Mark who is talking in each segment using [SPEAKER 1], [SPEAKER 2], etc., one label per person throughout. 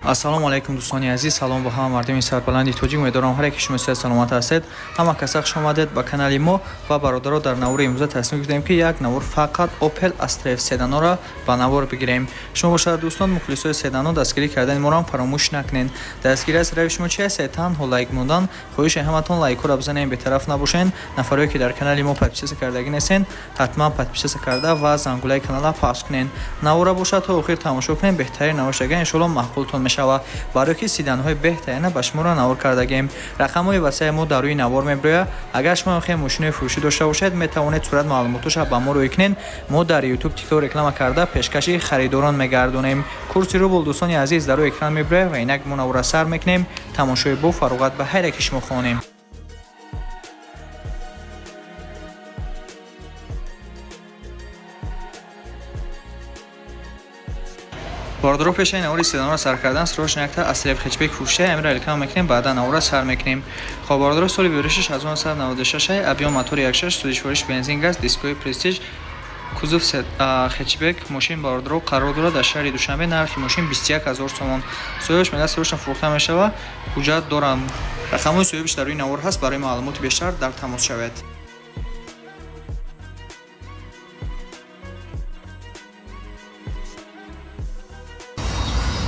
[SPEAKER 1] ассалому алайкум дӯстони азиз, салом ба ҳама мардуми сарбаланди тоҷик. умедворам ҳар яке шумо сеҳат саломат ҳастед. ҳама каса хуш омадед ба канали мо ва бародаро. дар навори имрӯза тасмим гирифтем ки як навор фақат Opel Astra F седанро ба навор бигирем. шумо бошад дӯстон, мухлисои седано дастгирӣ кардани моро фаромӯш накунед. дастгирӣ аз рави шумо чи аст? танҳо лайк мондан. хоҳиши ҳаматон лайкҳоро бизанем, бетараф набошен. нафаре ки дар канали мо подписаться кардаги нестен, ҳатман подписаться карда ва зангулаи канала пахш кунед. навора бошад то охир тамошо кунед. беҳтарин навошага иншоалло маъқултон мешава. барои ки седанҳои беҳтарина ба шуморо навор кардагем. рақамҳои васеъ мо дар рӯи навор мебирояд. агар шумо мехоҳед мошинои фурӯшӣ дошта бошед, метавонед сурат маълумоташа ба мо рӯй кунед. мо дар YouTube, TikTok реклама карда пешкаши харидорон мегардонем. курси рубл дӯстони азиз дар рӯи экран мебирояд ва инак мо навора сар мекунем. тамошои бо фароғат ба ҳар яке шумо хонем. бародаро, пешаи навори седанро сар кардан срош накта Astra F хэтчбек фурӯшида амира реклама мекунем, баъдан навора сар мекунем. хоб бародаро, соли 1996, объем мотори 1.6, судишвориш бензин газ, дискои престиж, кузов хэтчбек мошин бародаро қарор дорад дар шаҳри Душанбе. нархи мошин 21 000 сомон. соҳибаш мегӯяд срочно фурӯхта мешава. ҳуҷҷат дорам. рақамҳои соҳибаш дар рӯи навор ҳаст. барои маълумоти бештар дар тамос шавед.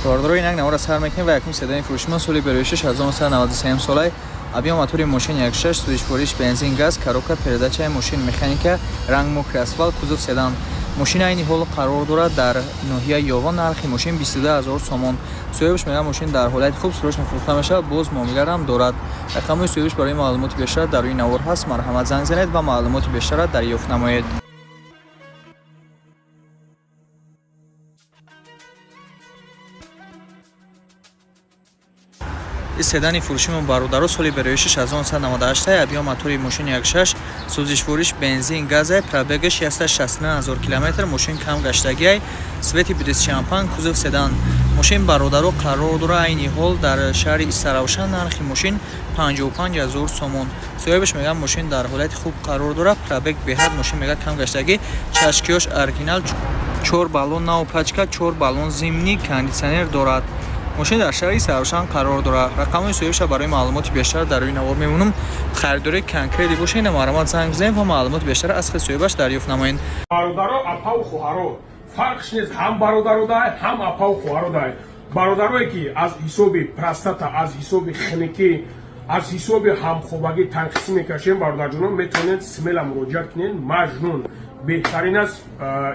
[SPEAKER 1] бародаро, инак навора сар мекунем ва якум седани фурӯшима соли 1993 солай. объем мотори мошин 1.6, судишвориш бензин газ, коробка передачаи мошин механика, ранг мокри асфалт, кузов седан. мошин айни ҳол қарор дорад дар ноҳияи Ёвон. нархи мошин 22 000 сомон. соҳибаш мегӯяд мошин дар ҳолати хуб срочно фурӯхта мешавад. боз муомилаам дорад. рақамҳои соҳибаш барои маълумоти бештар дар рӯи навор ҳаст. марҳамат, занг занед ва маълумоти бештарро дарёфт намоед. седани фурӯшимон бародаро соли 1998, объем мотори мошин 1.6, сӯзишвориш бензин газе, пробеги 669 000 км, мошин кам гаштагиай, свети брис шампан, кузов седан. мошин бародаро қарор дорад айни ҳол дар шаҳри Истаравшан. нархи мошин 55 000 сомон. соҳибаш мегӯяд мошин дар ҳолати хуб қарор дорад. пробег беҳад, мошин мегӯяд кам гаштагӣ, чашкиёш оригинал, 4 баллон нав пачка, 4 баллон зимнӣ, кондитсионер дорад. мошин дар шаҳри Саравшан қарор дорад. рақамҳои соҳибаша барои маълумоти бештар дар рӯи навор мемонам. харидори конкрети бошед, марҳамат занг бизанед ва маълумоти бештар аз хизмати соҳибаш дарёфт намоед.
[SPEAKER 2] бародаро апау хуҳаро фарқш нест, ҳам бародаро дай, ҳам апау хуҳаро дай. бародарое ки аз ҳисоби простата, аз ҳисоби хиники, аз ҳисоби ҳамхобагӣ танқисӣ мекашем, бародарҷонон метавонед смела муроҷиат кунед. маҷнун беҳтарин аст,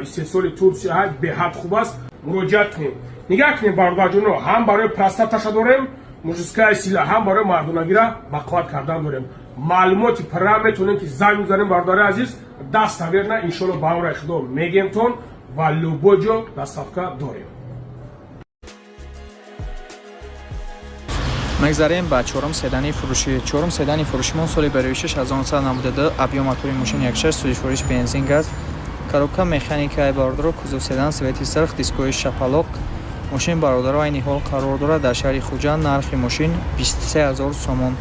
[SPEAKER 2] истеҳсоли Турсия беҳад хуб аст. муроҷиат кунед. нигоҳ кунед бародарҷоно, ҳам барои простаташа дорем мужская сила, ҳам барои мардонагира бақувват кардан дорем. маълумоти пурра метавонем ки занг бизанем. бародари азиз, даста верна иншоалло ба амраи худо мегемтон ва любой ҷо доставка дорем.
[SPEAKER 1] мегзарем ба чорум седани фурӯшӣ. чорум седани фурӯшимон соли 1992, объем мотори мошин 1.6, судишвориш бензин газ, коробка механикаи бародаро, кузов седан, свети сирх, дискои шапалоқ. мошин бародаро айни ҳол қарор дорад дар шаҳри Хуҷанд. нархи мошин 23 000 сомон.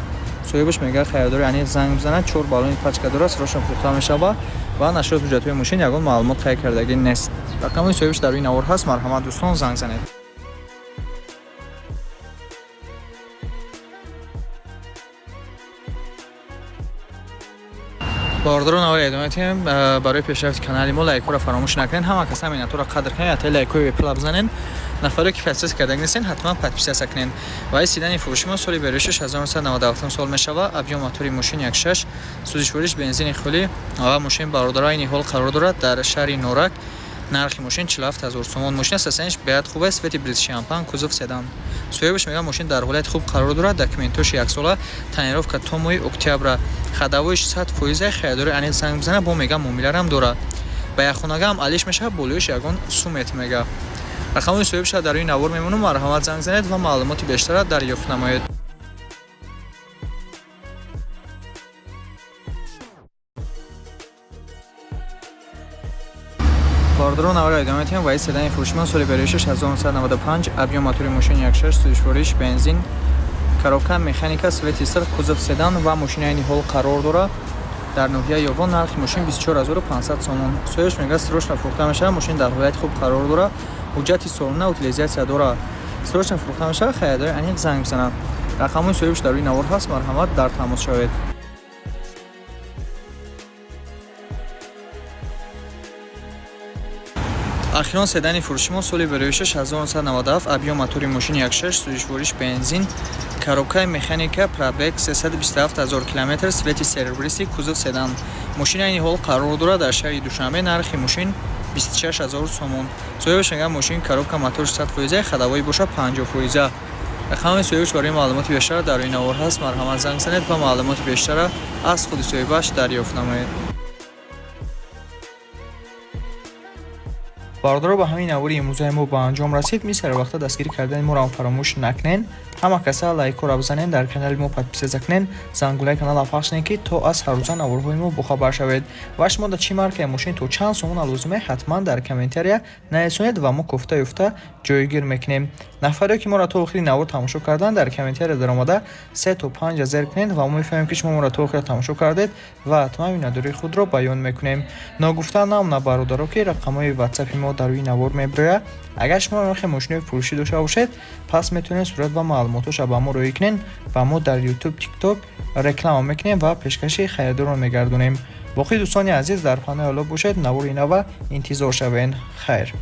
[SPEAKER 1] соҳибаш мегӯяд харидори анил занг бизанад. 4 баллони пачка дорад, срочно фурӯхта мешава ва нашрот ҳуҷҷатҳои мошин ягон маълумот қайд кардагӣ нест. рақамҳои соҳибаш дар рӯи навор ҳаст. марҳамат дӯстон, занг занед. бародаро, навори идома медиҳем. барои пешрафти канали мо лайкҳоро фаромӯш накунед. ҳама кас ҳамин натура қадр кунед, ҳатто лайкҳои бепула бизанед. нафаре ки подписаться кардаги нестен, ҳатман подписаться кунед. ва ин седани фурӯшима соли 1997 сол мешава. объем мотори мошин 1.6, сӯзишвориш бензини хӯли ва мошин бародаро айни ҳол қарор дорад дар шаҳри Норак. нархи мошин 47 000 сомон. мошин асосаниш беҳад хуб аст. свети брис шампан, кузов седан. соҳибаш мегӯяд мошин дар ҳолати хуб қарор дорад. документош 1 сола, тонировка то моҳи октябра, хадавоиш 100%. харидори анил занг бизана, бо мега муомилаам дорад. ба яхонагаам алиш мешава, болоиш ягон сумет мега. рақамҳои соҳибаша дар рӯи навор мемонам. марҳамат, занг занед ва маълумоти бештарро дарёфт намоед. бародаро, навора идома медиҳем. ва ин седани фурӯшимон соли 1995, объем мотори мошин 1.6, судишвориш бензин, коробка механика, свети сирх, кузов седан ва мошин айни ҳол қарор дорад дар ноҳияи Ёвон. нархи мошин 24 500 сомон. соҳибаш мегӯяд срочно фурӯхта мешавад. мошин дар ҳолати хуб қарор дорад. ҳуҷҷати солона утилизатсия дорад. срочно фурӯхта мешавад, харидари аниқ занг бизананд. рақамҳои соҳибаш дар рӯи навор ҳаст. марҳамат дар тамос шавед. ахирон седани фурӯши мо соли 26 1997 абъём мотори мошини 1.6 сӯзишвориш бензин, коробкаи механика, пробег 327 000 км, свети серебристи, кузов седан. мошина айни ҳол қарор дорад дар шаҳри Душанбе. нархи мошин 26 000 сомон. соҳибаш агар мошин коробка мотор 100%, ходовой боша 50%. рақамҳои соҳибаш барои маълумоти бештар дар рӯи навор ҳаст. марҳамат занг занед ва маълумоти бештара аз худи соҳибаш дарёфт намоед. бародаро, ба ҳамин навори имрӯзаи мо ба анҷом расид. мисар вақта дастгирӣ кардани моро фаромӯш накунед. ҳама каса лайкора бизанед, дар канали мо подписатсия кунед, зангулаи канала пахш кунед ки то аз ҳаррӯза наворҳои мо бохабар шавед. ва шумо дар чӣ маркаи мошин то чанд сомона лозиме, ҳатман дар комментария нависонед ва мо кофта юфта ҷойгир мекунем. нафаре ки моро то охири навор тамошо кардан, дар комментария даромада 3 то 5 зер кунед ва мо мефаҳмем ки шумо моро то охир тамошо кардед ва ҳатман минатдории худро баён мекунем. ногуфта намона бародаро ки рақамҳои ватсапи мо дар рӯи навор меброяд. агар шумо нархи мошинои фурӯшӣ дошта бошед, пас метавонед сурат ва маълумоташа ба мо роӣ кунед ва мо дар YouTube, TikTok реклама мекунем ва пешкаши харидорро мегардонем. боқи дӯстони азиз дар паноҳи Аллоҳ бошед. навори нава интизор шавед. хайр.